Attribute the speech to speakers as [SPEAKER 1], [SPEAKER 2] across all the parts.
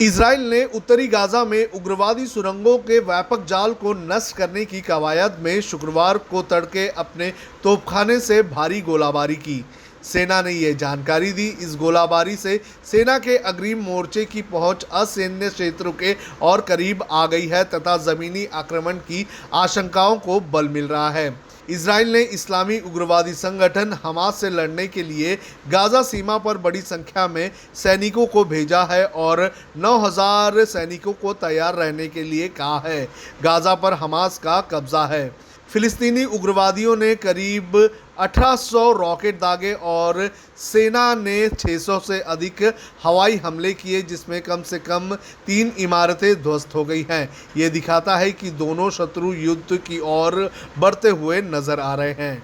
[SPEAKER 1] Israel ने उत्तरी Gaza में उग्रवादी सुरंगों के व्यापक जाल को नष्ट करने की कवायद में शुक्रवार को तड़के अपने तोपखाने से भारी गोलाबारी की। सेना ने यह जानकारी दी। इस गोलाबारी से सेना के अग्रिम मोर्चे की पहुंच असैन्य क्षेत्रों के और करीब आ गई है तथा जमीनी आक्रमण की आशंकाओं को बल मिल रहा है। इजराइल ने इस्लामी उग्रवादी संगठन हमास से लड़ने के लिए गाजा सीमा पर बड़ी संख्या में सैनिकों को भेजा है और 9,000 सैनिकों को तैयार रहने के लिए कहा है। गाजा पर हमास का कब्जा है। फिलिस्तीनी उग्रवादियों ने करीब 1800 रॉकेट दागे और सेना ने 600 से अधिक हवाई हमले किए, जिसमें कम से कम 3 इमारतें ध्वस्त हो गई हैं। ये दिखाता है कि दोनों शत्रु युद्ध की ओर बढ़ते हुए नजर आ रहे हैं।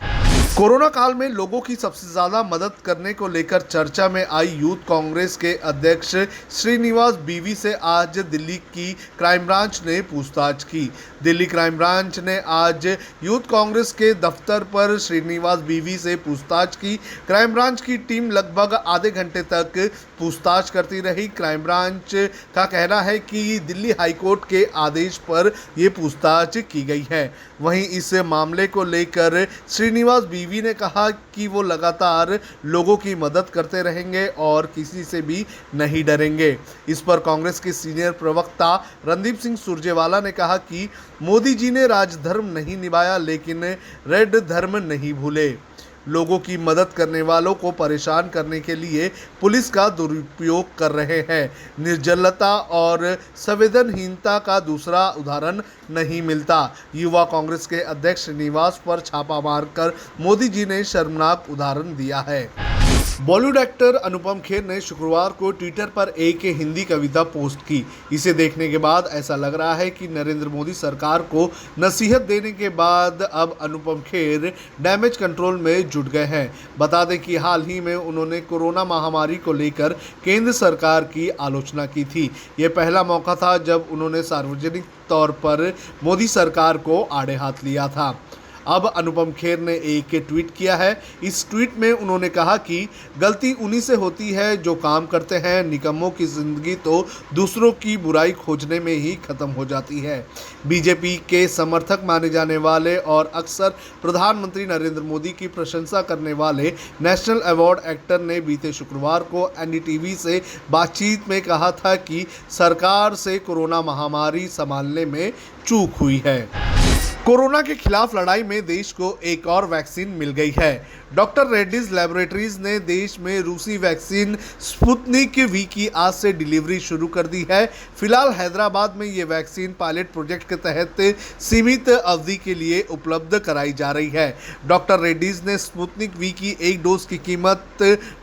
[SPEAKER 1] कोरोना काल में लोगों की सबसे ज्यादा मदद करने को लेकर चर्चा में आई यूथ कांग्रेस के अध्यक्ष श्रीनिवास बीवी से आज दिल्ली की क्राइम ब्रांच ने पूछताछ की। दिल्ली क्राइम ब्रांच ने आज यूथ कांग्रेस के दफ्तर पर श्रीनिवास बीवी से पूछताछ की। क्राइम ब्रांच की टीम लगभग आधे घंटे तक पूछताछ करती रही। क्राइम ब्रांच का कहना है कि दिल्ली हाईकोर्ट के आदेश पर यह पूछताछ की गई है। वहीं इस मामले को लेकर श्रीनिवास बीवी ने कहा कि वो लगातार लोगों की मदद करते रहेंगे और किसी से भी नहीं डरेंगे। इस पर कांग्रेस के सीनियर प्रवक्ता रणदीप सिंह सुरजेवाला ने कहा कि मोदी जी ने राजधर्म नहीं निभाया लेकिन रेड धर्म नहीं भूले। लोगों की मदद करने वालों को परेशान करने के लिए पुलिस का दुरुपयोग कर रहे हैं। निर्जलता और संवेदनहीनता का दूसरा उदाहरण नहीं मिलता। युवा कांग्रेस के अध्यक्ष श्रीनिवास पर छापा मारकर मोदी जी ने शर्मनाक उदाहरण दिया है। बॉलीवुड एक्टर अनुपम खेर ने शुक्रवार को ट्विटर पर एक हिंदी कविता पोस्ट की। इसे देखने के बाद ऐसा लग रहा है कि नरेंद्र मोदी सरकार को नसीहत देने के बाद अब अनुपम खेर डैमेज कंट्रोल में जुट गए हैं। बता दें कि हाल ही में उन्होंने कोरोना महामारी को लेकर केंद्र सरकार की आलोचना की थी। ये पहला मौका था जब उन्होंने सार्वजनिक तौर पर मोदी सरकार को आड़े हाथ लिया था। अब अनुपम खेर ने एक ट्वीट किया है। इस ट्वीट में उन्होंने कहा कि गलती उन्हीं से होती है जो काम करते हैं। निकम्मों की जिंदगी तो दूसरों की बुराई खोजने में ही खत्म हो जाती है। बीजेपी के समर्थक माने जाने वाले और अक्सर प्रधानमंत्री नरेंद्र मोदी की प्रशंसा करने वाले नेशनल अवार्ड एक्टर ने बीते शुक्रवार को एनडीटीवी से बातचीत में कहा था कि सरकार से कोरोना महामारी संभालने में चूक हुई है। कोरोना के खिलाफ लड़ाई में देश को एक और वैक्सीन मिल गई है। डॉक्टर रेड्डीज लैबोरेटरीज ने देश में रूसी वैक्सीन स्पुतनिक वी की आज से डिलीवरी शुरू कर दी है। फिलहाल हैदराबाद में ये वैक्सीन पायलट प्रोजेक्ट के तहत सीमित अवधि के लिए उपलब्ध कराई जा रही है। डॉक्टर रेड्डीज ने स्पुतनिक वी की एक डोज की कीमत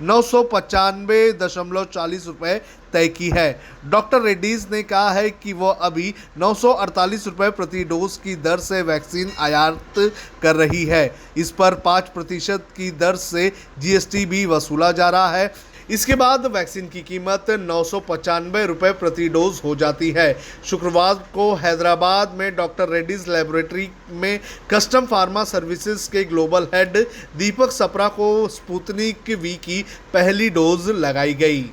[SPEAKER 1] 995.40 रुपये तय की है। डॉक्टर रेड्डीज ने कहा है कि वो अभी 948 रुपये प्रति डोज की दर से वैक्सीन आयात कर रही है। इस पर 5% की दर से जीएसटी भी वसूला जा रहा है। इसके बाद वैक्सीन की कीमत 995 रुपये प्रति डोज हो जाती है। शुक्रवार को हैदराबाद में डॉक्टर रेड्डीज लैबोरेटरी में कस्टम फार्मा सर्विसेज के ग्लोबल हेड दीपक सप्रा को स्पुतनिक वी की पहली डोज लगाई गई।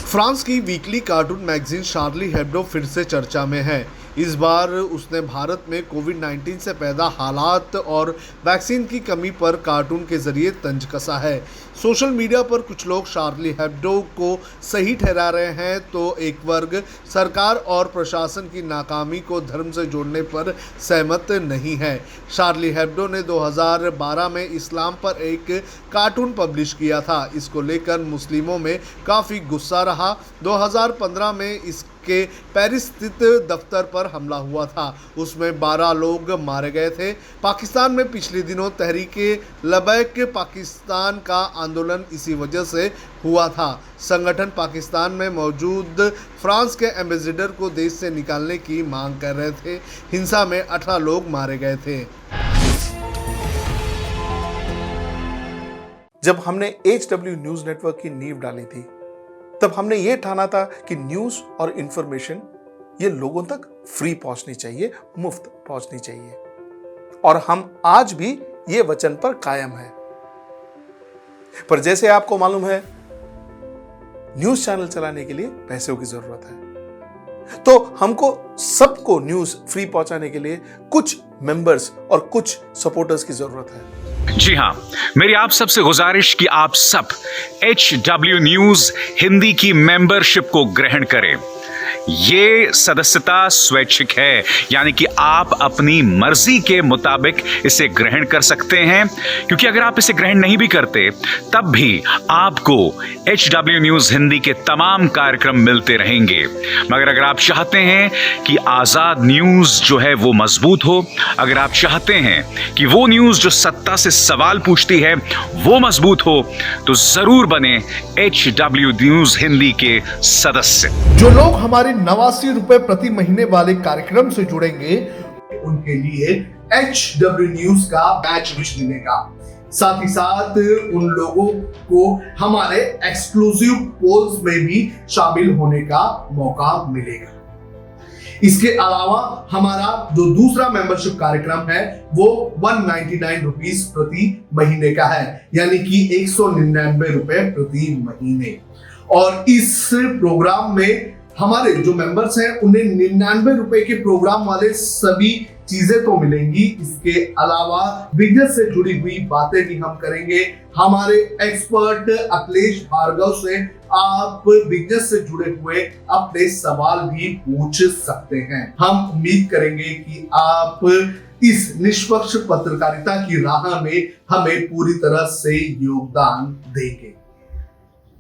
[SPEAKER 1] फ्रांस की वीकली कार्टून मैगजीन शार्ली हेब्डो फिर से चर्चा में है। इस बार उसने भारत में कोविड-19 से पैदा हालात और वैक्सीन की कमी पर कार्टून के जरिए तंज कसा है। सोशल मीडिया पर कुछ लोग शार्ली हेब्डो को सही ठहरा रहे हैं तो एक वर्ग सरकार और प्रशासन की नाकामी को धर्म से जोड़ने पर सहमत नहीं है। शार्ली हेब्डो ने 2012 में इस्लाम पर एक कार्टून पब्लिश किया था। इसको लेकर मुस्लिमों में काफ़ी गुस्सा रहा। 2015 में इसके पेरिस स्थित दफ्तर पर हमला हुआ था। उसमें 12 लोग मारे गए थे। पाकिस्तान में पिछले दिनों तहरीके लबैक पाकिस्तान का आंदोलन इसी वजह से हुआ था। संगठन पाकिस्तान में मौजूद फ्रांस के एम्बेसडर को देश से निकालने की मांग कर रहे थे। हिंसा में 18 लोग मारे गए थे।
[SPEAKER 2] जब हमने HW न्यूज नेटवर्क की नींव डाली थी तब हमने ये ठाना था कि न्यूज और इंफॉर्मेशन ये लोगों तक फ्री पहुंचनी चाहिए, मुफ्त पहुंचनी चाहिए, और हम आज भी ये वचन पर कायम हैं। पर जैसे आपको मालूम है, न्यूज चैनल चलाने के लिए पैसों की जरूरत है। तो हमको सबको न्यूज फ्री पहुंचाने के लिए कुछ मेंबर्स और कुछ सपोर्टर्स की जरूरत है।
[SPEAKER 3] जी हां, मेरी आप सबसे गुजारिश कि आप सब HW न्यूज हिंदी की मेंबरशिप को ग्रहण करें। ये सदस्यता स्वैच्छिक है, यानी कि आप अपनी मर्जी के मुताबिक इसे ग्रहण कर सकते हैं, क्योंकि अगर आप इसे ग्रहण नहीं भी करते तब भी आपको HW न्यूज हिंदी के तमाम कार्यक्रम मिलते रहेंगे। मगर अगर आप चाहते हैं कि आजाद न्यूज जो है वो मजबूत हो, अगर आप चाहते हैं कि वो न्यूज जो सत्ता से सवाल पूछती है वो मजबूत हो, तो जरूर बने HW न्यूज हिंदी के सदस्य।
[SPEAKER 1] जो लोग हमारे 89 रुपए प्रति महीने वाले कार्यक्रम से जुड़ेंगे उनके लिए HW न्यूज का बैच विश मिलेगा। साथ ही साथ उन लोगों को हमारे एक्सक्लूसिव पोल्स में भी शामिल होने का मौका मिलेगा। इसके अलावा हमारा जो दूसरा मेंबरशिप कार्यक्रम है वो 199 रुपीस प्रति महीने का है, यानी कि 199 रुपए प्रति महीने। और इस प्रोग्राम में हमारे जो मेंबर्स हैं उन्हें 99 रुपए के प्रोग्राम वाले सभी चीजें तो मिलेंगी। इसके अलावा बिजनेस से जुड़ी हुई बातें भी हम करेंगे। हमारे एक्सपर्ट अखिलेश भार्गव से आप बिजनेस से जुड़े हुए अपने सवाल भी पूछ सकते हैं। हम उम्मीद करेंगे कि आप इस निष्पक्ष पत्रकारिता की राह में हमें पूरी तरह से योगदान देंगे।